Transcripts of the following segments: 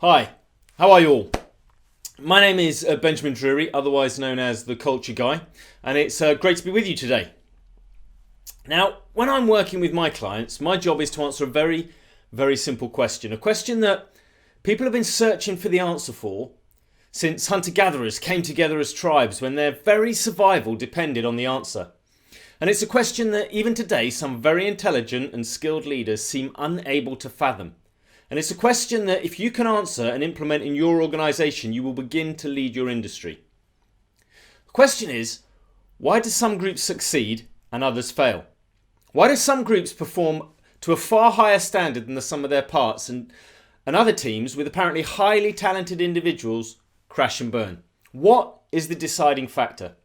Hi, how are you all? My name is Benjamin Drury, otherwise known as the Culture Guy, and it's great to be with you today. Now, when I'm working with my clients, my job is to answer a very, very simple question. A question that people have been searching for the answer for since hunter-gatherers came together as tribes when their very survival depended on the answer. And it's a question that even today some very intelligent and skilled leaders seem unable to fathom. And it's a question that if you can answer and implement in your organisation, you will begin to lead your industry. The question is, why do some groups succeed and others fail? Why do some groups perform to a far higher standard than the sum of their parts and other teams with apparently highly talented individuals crash and burn? What is the deciding factor?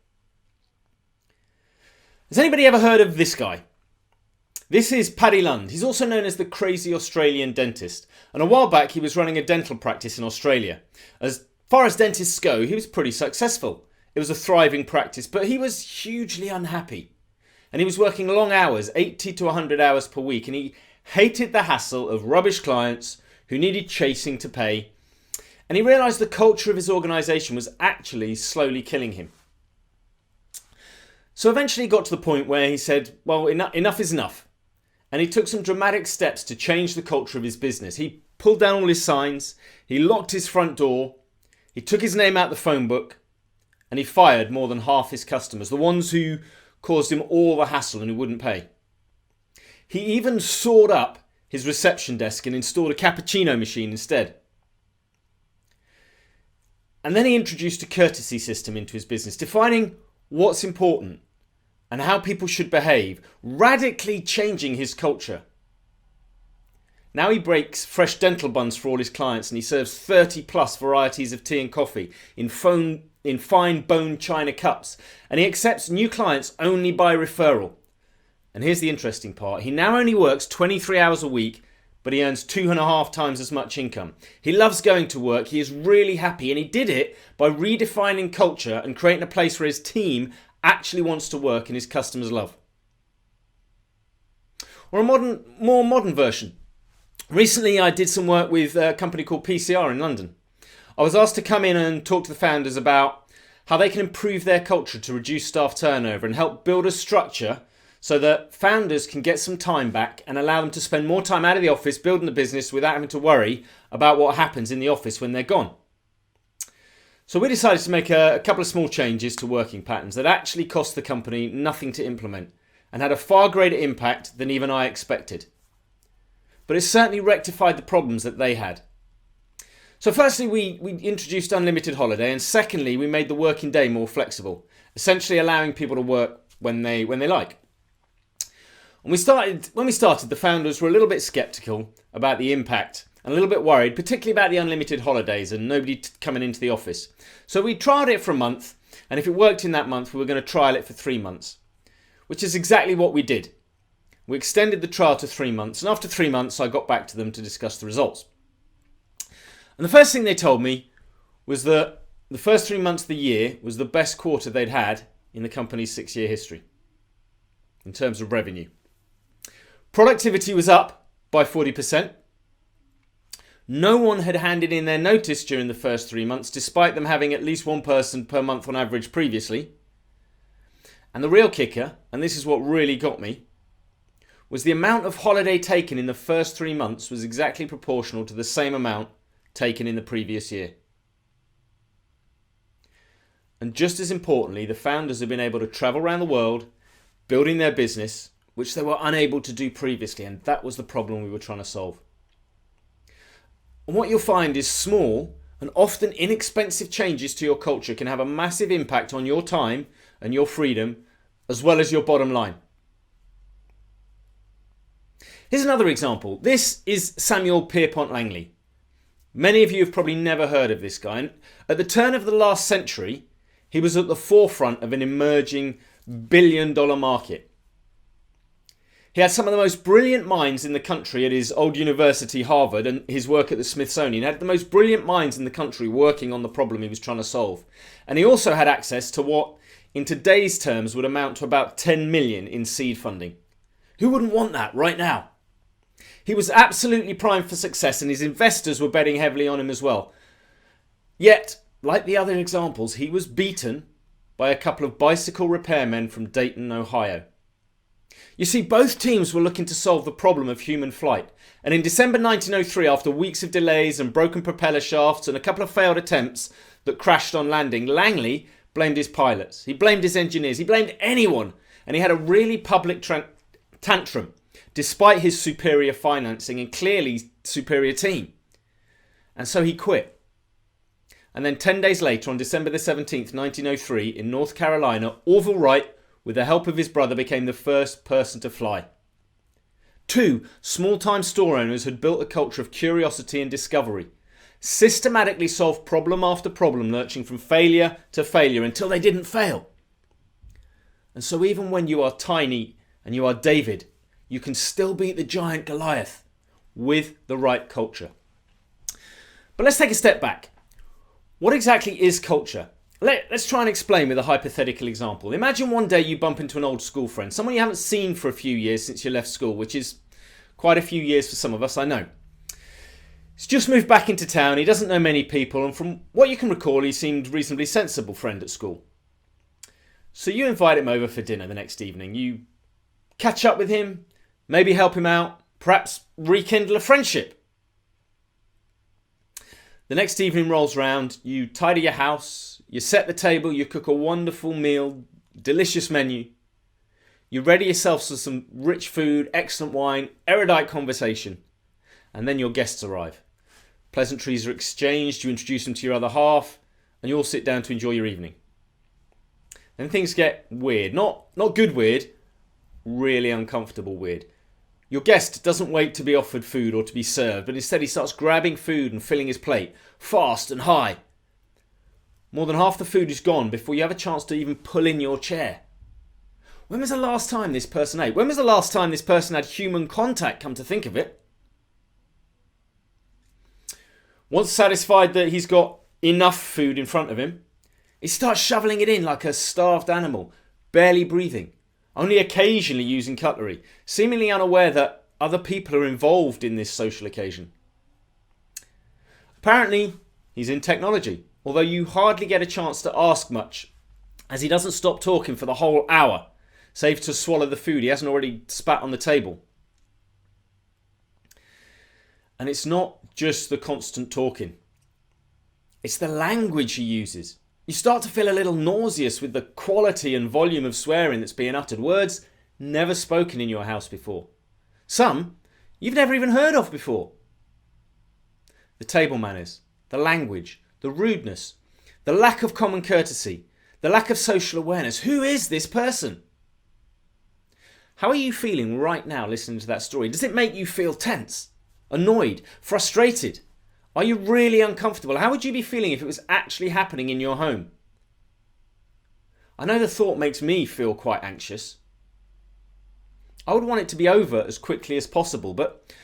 Has anybody ever heard of this guy? This is Paddy Lund. He's also known as the crazy Australian dentist. And a while back he was running a dental practice in Australia. As far as dentists go, he was pretty successful. It was a thriving practice, but he was hugely unhappy. And he was working long hours, 80 to 100 hours per week, and he hated the hassle of rubbish clients who needed chasing to pay. And he realised the culture of his organisation was actually slowly killing him. So eventually he got to the point where he said, well, enough is enough. And he took some dramatic steps to change the culture of his business. He pulled down all his signs, he locked his front door, he took his name out the phone book, and he fired more than half his customers, the ones who caused him all the hassle and who wouldn't pay. He even sawed up his reception desk and installed a cappuccino machine instead. And then he introduced a courtesy system into his business, defining what's important and how people should behave, radically changing his culture. Now he breaks fresh dental buns for all his clients and he serves 30 plus varieties of tea and coffee in fine bone china cups, and he accepts new clients only by referral. And here's the interesting part. He now only works 23 hours a week, but he earns 2.5 times as much income. He loves going to work, he is really happy, and he did it by redefining culture and creating a place where his team actually wants to work and his customers love. Or a more modern version. Recently I did some work with a company called PCR in London. I was asked to come in and talk to the founders about how they can improve their culture to reduce staff turnover and help build a structure so that founders can get some time back and allow them to spend more time out of the office building the business without having to worry about what happens in the office when they're gone. So we decided to make a couple of small changes to working patterns that actually cost the company nothing to implement and had a far greater impact than even I expected. But it certainly rectified the problems that they had. So firstly, we introduced unlimited holiday, and secondly, we made the working day more flexible, essentially allowing people to work when they like. And when we started, the founders were a little bit skeptical about the impact and a little bit worried, particularly about the unlimited holidays and nobody coming into the office. So we trialed it for a month, and if it worked in that month, we were going to trial it for 3 months, which is exactly what we did. We extended the trial to 3 months, and after 3 months, I got back to them to discuss the results. And the first thing they told me was that the first 3 months of the year was the best quarter they'd had in the company's 6-year history in terms of revenue. Productivity was up by 40%. No one had handed in their notice during the first 3 months, despite them having at least one person per month on average previously. And the real kicker, and this is what really got me, was the amount of holiday taken in the first 3 months was exactly proportional to the same amount taken in the previous year. And just as importantly, the founders have been able to travel around the world, building their business, which they were unable to do previously, and that was the problem we were trying to solve. And what you'll find is small and often inexpensive changes to your culture can have a massive impact on your time and your freedom, as well as your bottom line. Here's another example. This is Samuel Pierpont Langley. Many of you have probably never heard of this guy. And at the turn of the last century, he was at the forefront of an emerging billion-dollar market. He had some of the most brilliant minds in the country at his old university, Harvard, and his work at the Smithsonian. He had the most brilliant minds in the country working on the problem he was trying to solve. And he also had access to what, in today's terms, would amount to about 10 million in seed funding. Who wouldn't want that right now? He was absolutely primed for success and his investors were betting heavily on him as well. Yet, like the other examples, he was beaten by a couple of bicycle repairmen from Dayton, Ohio. You see, both teams were looking to solve the problem of human flight. And in December 1903, after weeks of delays and broken propeller shafts and a couple of failed attempts that crashed on landing, Langley blamed his pilots. He blamed his engineers. He blamed anyone. And he had a really public tantrum, despite his superior financing and clearly superior team. And so he quit. And then 10 days later, on December the 17th, 1903, in North Carolina, Orville Wright, with the help of his brother, became the first person to fly. 2 small-time store owners had built a culture of curiosity and discovery, systematically solved problem after problem, lurching from failure to failure until they didn't fail. And so even when you are tiny and you are David, you can still beat the giant Goliath with the right culture. But let's take a step back. What exactly is culture? Let's try and explain with a hypothetical example. Imagine one day you bump into an old school friend, someone you haven't seen for a few years since you left school, which is quite a few years for some of us, I know. He's just moved back into town, he doesn't know many people, and from what you can recall, he seemed a reasonably sensible friend at school. So you invite him over for dinner the next evening. You catch up with him, maybe help him out, perhaps rekindle a friendship. The next evening rolls round, you tidy your house, you set the table, you cook a wonderful meal, delicious menu. You ready yourself for some rich food, excellent wine, erudite conversation. And then your guests arrive. Pleasantries are exchanged, you introduce them to your other half, and you all sit down to enjoy your evening. Then things get weird. Not good weird, really uncomfortable weird. Your guest doesn't wait to be offered food or to be served, but instead he starts grabbing food and filling his plate, fast and high. More than half the food is gone before you have a chance to even pull in your chair. When was the last time this person ate? When was the last time this person had human contact, come to think of it? Once satisfied that he's got enough food in front of him, he starts shoveling it in like a starved animal, barely breathing, only occasionally using cutlery, seemingly unaware that other people are involved in this social occasion. Apparently, he's in technology, although you hardly get a chance to ask much, as he doesn't stop talking for the whole hour, save to swallow the food he hasn't already spat on the table. And it's not just the constant talking. It's the language he uses. You start to feel a little nauseous with the quality and volume of swearing that's being uttered. Words never spoken in your house before. Some you've never even heard of before. The table manners, the language, the rudeness, the lack of common courtesy, the lack of social awareness. Who is this person? How are you feeling right now listening to that story? Does it make you feel tense, annoyed, frustrated? Are you really uncomfortable? How would you be feeling if it was actually happening in your home? I know the thought makes me feel quite anxious. I would want it to be over as quickly as possible, but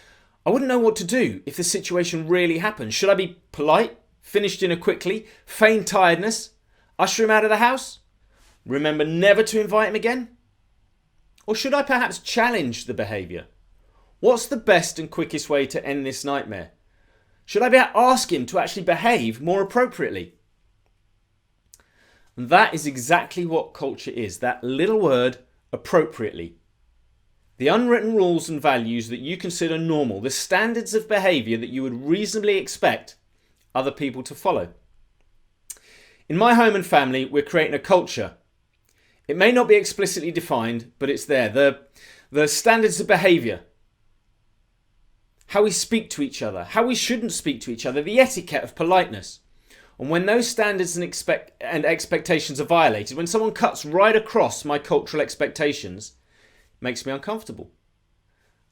I wouldn't know what to do if the situation really happened. Should I be polite, finish dinner quickly, feign tiredness, usher him out of the house, remember never to invite him again? Or should I perhaps challenge the behaviour? What's the best and quickest way to end this nightmare? Should I ask him to actually behave more appropriately? And that is exactly what culture is, that little word, appropriately. The unwritten rules and values that you consider normal, the standards of behaviour that you would reasonably expect other people to follow. In my home and family, we're creating a culture. It may not be explicitly defined, but it's there. The standards of behaviour. How we speak to each other, how we shouldn't speak to each other, the etiquette of politeness. And when those standards and expectations are violated, when someone cuts right across my cultural expectations, it makes me uncomfortable.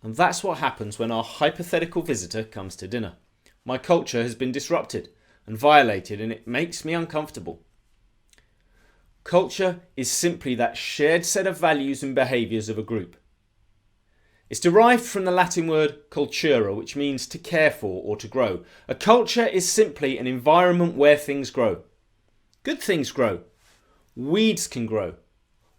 And that's what happens when our hypothetical visitor comes to dinner. My culture has been disrupted and violated, and it makes me uncomfortable. Culture is simply that shared set of values and behaviours of a group. It's derived from the Latin word cultura, which means to care for or to grow. A culture is simply an environment where things grow. Good things grow. Weeds can grow.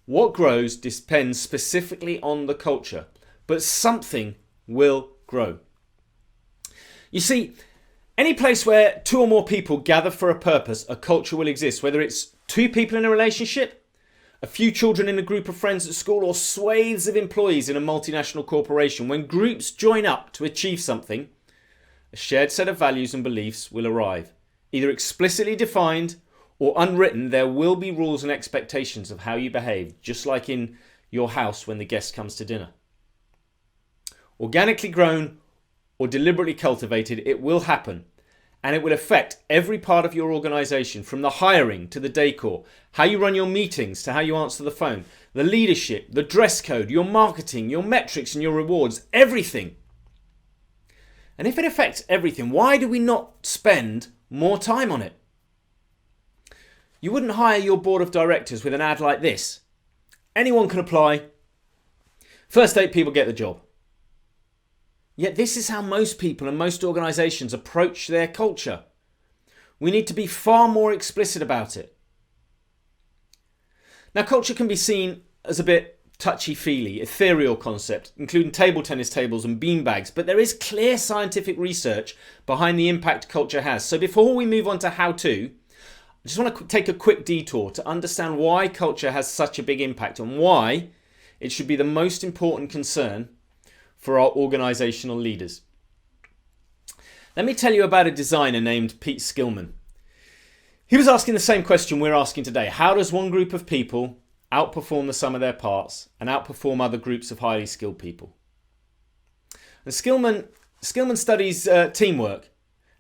What grows depends specifically on the culture, but something will grow. You see, any place where two or more people gather for a purpose, a culture will exist, whether it's two people in a relationship, a few children in a group of friends at school, or swathes of employees in a multinational corporation. When groups join up to achieve something, a shared set of values and beliefs will arrive. Either explicitly defined or unwritten, there will be rules and expectations of how you behave, just like in your house when the guest comes to dinner. Organically grown or deliberately cultivated, it will happen, and it will affect every part of your organisation, from the hiring to the decor, how you run your meetings to how you answer the phone, the leadership, the dress code, your marketing, your metrics and your rewards, everything. And if it affects everything, why do we not spend more time on it? You wouldn't hire your board of directors with an ad like this. Anyone can apply. First 8 people get the job. Yet this is how most people and most organisations approach their culture. We need to be far more explicit about it. Now, culture can be seen as a bit touchy-feely, ethereal concept, including table tennis tables and beanbags, but there is clear scientific research behind the impact culture has. So before we move on to how-to, I just want to take a quick detour to understand why culture has such a big impact and why it should be the most important concern for our organisational leaders. Let me tell you about a designer named Pete Skillman. He was asking the same question we're asking today. How does one group of people outperform the sum of their parts and outperform other groups of highly skilled people? And Skillman studies teamwork,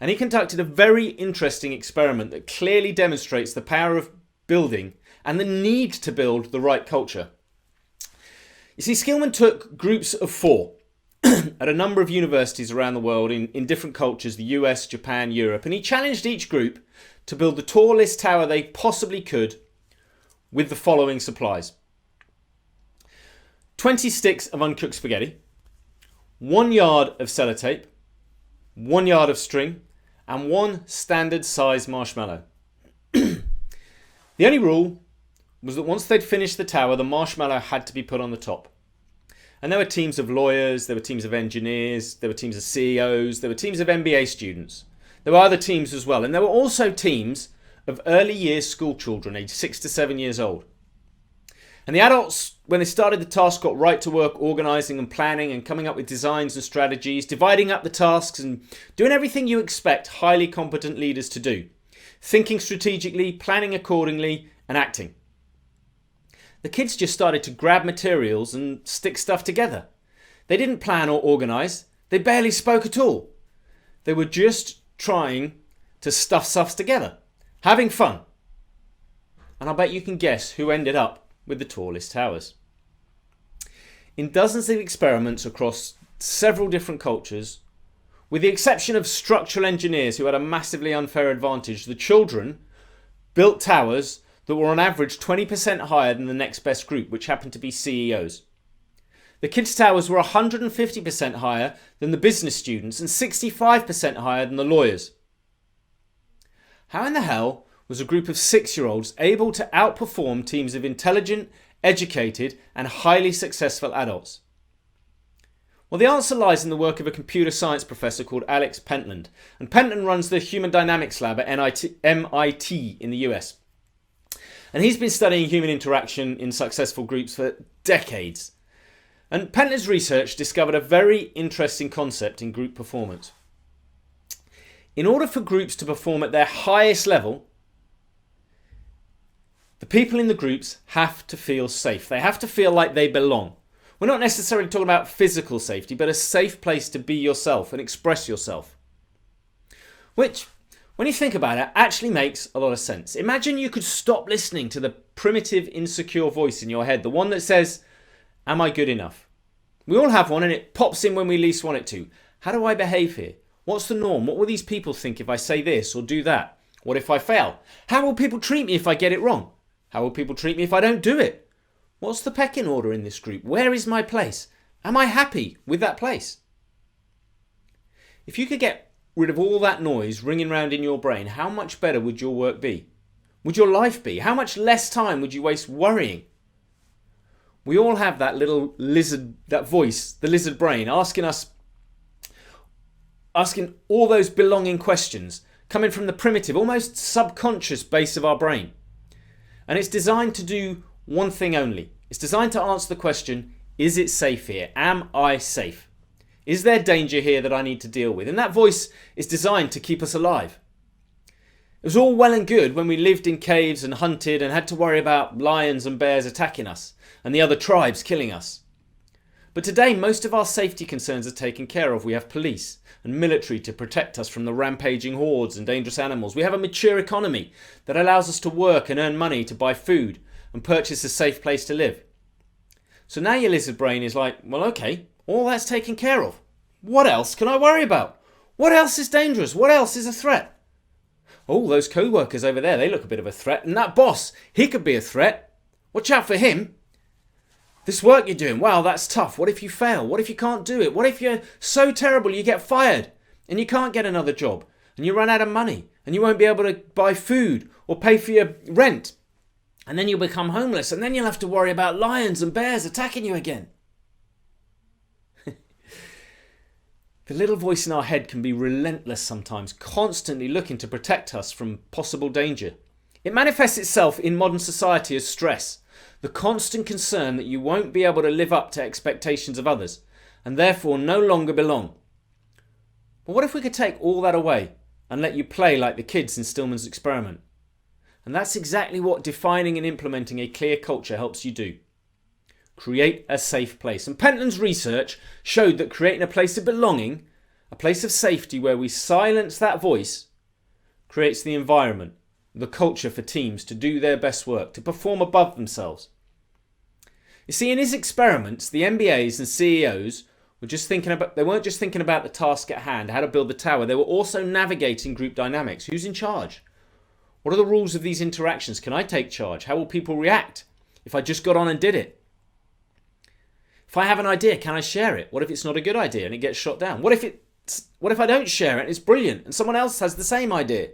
and he conducted a very interesting experiment that clearly demonstrates the power of building and the need to build the right culture. You see, Skillman took groups of 4 at a number of universities around the world in different cultures, the US, Japan, Europe, and he challenged each group to build the tallest tower they possibly could with the following supplies: 20 sticks of uncooked spaghetti, 1 yard of sellotape, 1 yard of string, and 1 standard size marshmallow. The only rule was that once they'd finished the tower, the marshmallow had to be put on the top. And there were teams of lawyers, there were teams of engineers, there were teams of CEOs, there were teams of MBA students. There were other teams as well. And there were also teams of early years school children, aged 6 to 7 years old. And the adults, when they started the task, got right to work organising and planning and coming up with designs and strategies, dividing up the tasks and doing everything you expect highly competent leaders to do. Thinking strategically, planning accordingly, and acting. The kids just started to grab materials and stick stuff together. They didn't plan or organise. They barely spoke at all. They were just trying to stuff stuff together, having fun. And I bet you can guess who ended up with the tallest towers. In dozens of experiments across several different cultures, with the exception of structural engineers who had a massively unfair advantage, the children built towers that were on average 20% higher than the next best group, which happened to be CEOs. The kids' towers were 150% higher than the business students and 65% higher than the lawyers. How in the hell was a group of 6-year-olds able to outperform teams of intelligent, educated, and highly successful adults? Well, the answer lies in the work of a computer science professor called Alex Pentland. And Pentland runs the Human Dynamics Lab at MIT in the US. And he's been studying human interaction in successful groups for decades. And Pentland's research discovered a very interesting concept in group performance. In order for groups to perform at their highest level, the people in the groups have to feel safe. They have to feel like they belong. We're not necessarily talking about physical safety, but a safe place to be yourself and express yourself. Which, when you think about it, actually makes a lot of sense. Imagine you could stop listening to the primitive, insecure voice in your head, the one that says, "Am I good enough?" We all have one and it pops in when we least want it to. How do I behave here? What's the norm? What will these people think if I say this or do that? What if I fail? How will people treat me if I get it wrong? How will people treat me if I don't do it? What's the pecking order in this group? Where is my place? Am I happy with that place? If you could get rid of all that noise ringing around in your brain, how much better would your work be? Would your life be? How much less time would you waste worrying? We all have that little lizard, that voice, the lizard brain, asking us asking all those belonging questions coming from the primitive, almost subconscious base of our brain. And it's designed to do one thing only. It's designed to answer the question, is it safe here? Am I safe? Is there danger here that I need to deal with? And that voice is designed to keep us alive. It was all well and good when we lived in caves and hunted and had to worry about lions and bears attacking us and the other tribes killing us. But today, most of our safety concerns are taken care of. We have police and military to protect us from the rampaging hordes and dangerous animals. We have a mature economy that allows us to work and earn money to buy food and purchase a safe place to live. So now your lizard brain is like, well, okay, all that's taken care of. What else can I worry about? What else is dangerous? What else is a threat? Oh, those co-workers over there, they look a bit of a threat. And that boss, he could be a threat. Watch out for him. This work you're doing, wow, that's tough. What if you fail? What if you can't do it? What if you're so terrible you get fired and you can't get another job and you run out of money and you won't be able to buy food or pay for your rent? And then you'll become homeless and then you'll have to worry about lions and bears attacking you again. The little voice in our head can be relentless sometimes, constantly looking to protect us from possible danger. It manifests itself in modern society as stress, the constant concern that you won't be able to live up to expectations of others, and therefore no longer belong. But what if we could take all that away and let you play like the kids in Stillman's experiment? And that's exactly what defining and implementing a clear culture helps you do. Create a safe place. And Pentland's research showed that creating a place of belonging, a place of safety where we silence that voice, creates the environment, the culture for teams to do their best work, to perform above themselves. You see, in his experiments, the MBAs and CEOs weren't just thinking about the task at hand, how to build the tower. They were also navigating group dynamics. Who's in charge? What are the rules of these interactions? Can I take charge? How will people react if I just got on and did it? If I have an idea, can I share it? What if it's not a good idea and it gets shot down? What if I don't share it and it's brilliant and someone else has the same idea?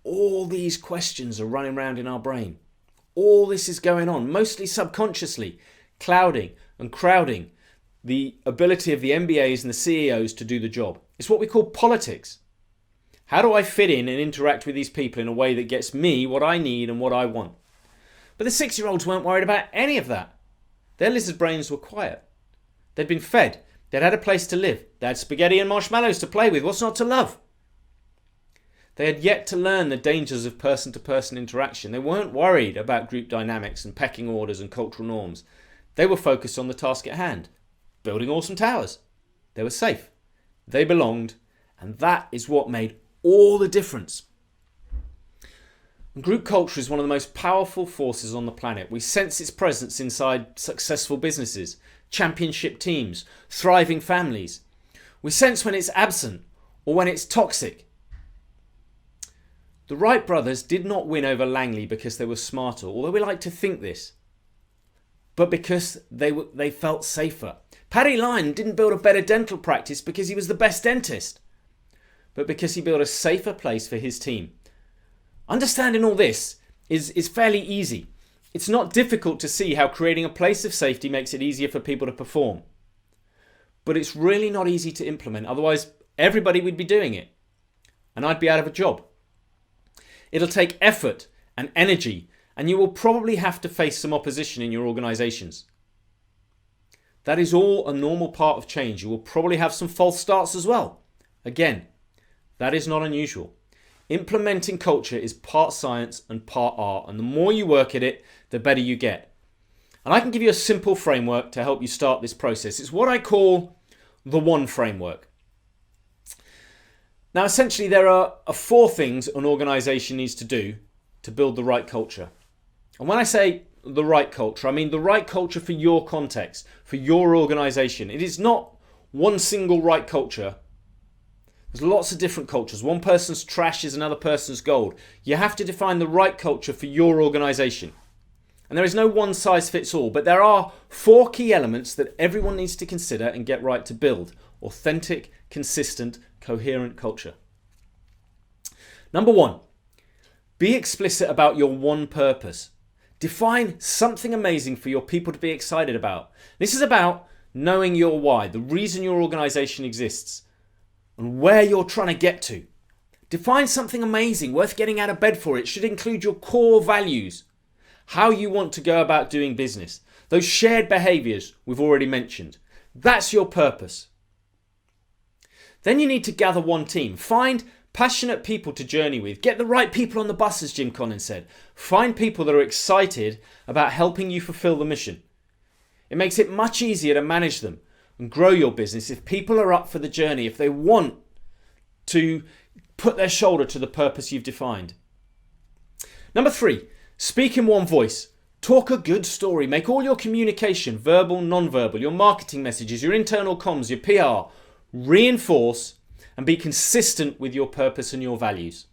All these questions are running around in our brain. All this is going on, mostly subconsciously, clouding and crowding the ability of the MBAs and the CEOs to do the job. It's what we call politics. How do I fit in and interact with these people in a way that gets me what I need and what I want? But the 6-year-olds weren't worried about any of that. Their lizard brains were quiet. They'd been fed. They'd had a place to live. They had spaghetti and marshmallows to play with. What's not to love? They had yet to learn the dangers of person-to-person interaction. They weren't worried about group dynamics and pecking orders and cultural norms. They were focused on the task at hand, building awesome towers. They were safe. They belonged. And that is what made all the difference. Group culture is one of the most powerful forces on the planet. We sense its presence inside successful businesses, championship teams, thriving families. We sense when it's absent or when it's toxic. The Wright brothers did not win over Langley because they were smarter, although we like to think this, but because they felt safer. Paddy Lyon didn't build a better dental practice because he was the best dentist, but because he built a safer place for his team. Understanding all this is fairly easy. It's not difficult to see how creating a place of safety makes it easier for people to perform. But it's really not easy to implement, otherwise everybody would be doing it. And I'd be out of a job. It'll take effort and energy, and you will probably have to face some opposition in your organisations. That is all a normal part of change. You will probably have some false starts as well. Again, that is not unusual. Implementing culture is part science and part art, and the more you work at it, the better you get. And I can give you a simple framework to help you start this process. It's what I call the one framework. Now, essentially, there are 4 things an organisation needs to do to build the right culture. And when I say the right culture, I mean the right culture for your context, for your organisation. It is not one single right culture. There's lots of different cultures. One person's trash is another person's gold. You have to define the right culture for your organisation. And there is no one size fits all, but there are 4 key elements that everyone needs to consider and get right to build authentic, consistent, coherent culture. Number 1, be explicit about your one purpose. Define something amazing for your people to be excited about. This is about knowing your why, the reason your organisation exists, and where you're trying to get to. Define something amazing, worth getting out of bed for. It should include your core values, how you want to go about doing business, those shared behaviours we've already mentioned. That's your purpose. Then you need to gather one team. Find passionate people to journey with. Get the right people on the bus, as Jim Collins said. Find people that are excited about helping you fulfill the mission. It makes it much easier to manage them and grow your business if people are up for the journey, if they want to put their shoulder to the purpose you've defined. Number 3, speak in one voice. Talk a good story. Make all your communication, verbal, non-verbal, your marketing messages, your internal comms, your PR, reinforce and be consistent with your purpose and your values.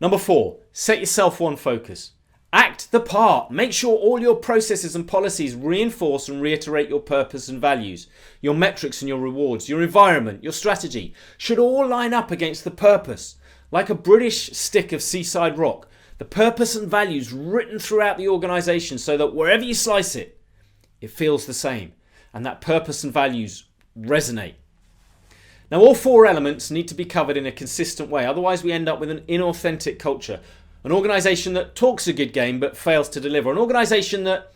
Number 4, set yourself one focus. Act the part. Make sure all your processes and policies reinforce and reiterate your purpose and values. Your metrics and your rewards, your environment, your strategy should all line up against the purpose. Like a British stick of seaside rock, the purpose and values written throughout the organisation so that wherever you slice it, it feels the same. And that purpose and values resonate. Now, all 4 elements need to be covered in a consistent way. Otherwise, we end up with an inauthentic culture. An organisation that talks a good game but fails to deliver. An organisation that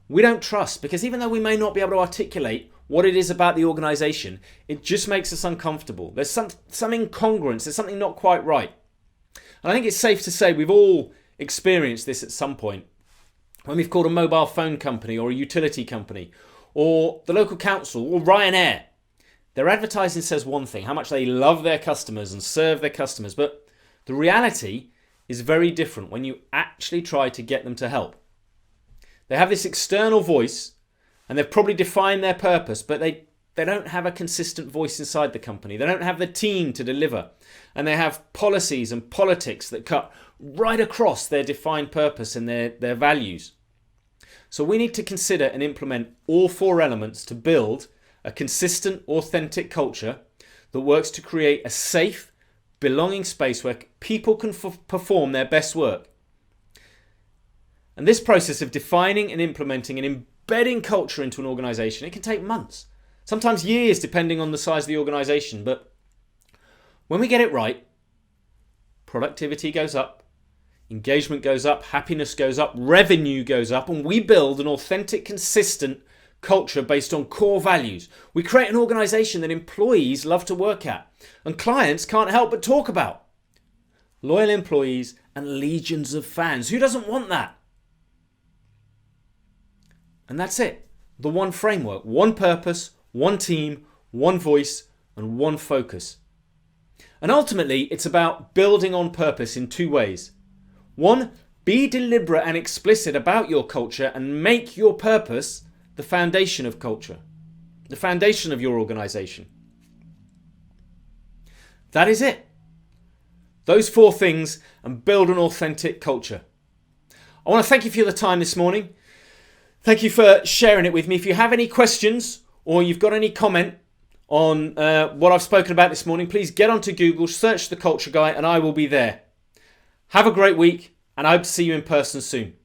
we don't trust because even though we may not be able to articulate what it is about the organisation, it just makes us uncomfortable. There's some incongruence. There's something not quite right. And I think it's safe to say we've all experienced this at some point. When we've called a mobile phone company or a utility company or the local council or Ryanair. Their advertising says one thing, how much they love their customers and serve their customers. But the reality is very different when you actually try to get them to help. They have this external voice and they've probably defined their purpose, but they don't have a consistent voice inside the company. They don't have the team to deliver. And they have policies and politics that cut right across their defined purpose and their values. So we need to consider and implement all 4 elements to build a consistent, authentic culture that works to create a safe, belonging space where people can perform their best work. And this process of defining and implementing and embedding culture into an organisation, it can take months, sometimes years depending on the size of the organisation. But when we get it right, productivity goes up, engagement goes up, happiness goes up, revenue goes up, and we build an authentic, consistent culture based on core values. We create an organisation that employees love to work at and clients can't help but talk about. Loyal employees and legions of fans. Who doesn't want that? And that's it. The one framework, one purpose, one team, one voice, and one focus. And ultimately, it's about building on purpose in 2 ways. 1, be deliberate and explicit about your culture and make your purpose the foundation of culture, the foundation of your organisation. That is it. Those 4 things and build an authentic culture. I want to thank you for your time this morning. Thank you for sharing it with me. If you have any questions or you've got any comment on what I've spoken about this morning, please get onto Google, search The Culture Guy, and I will be there. Have a great week, and I hope to see you in person soon.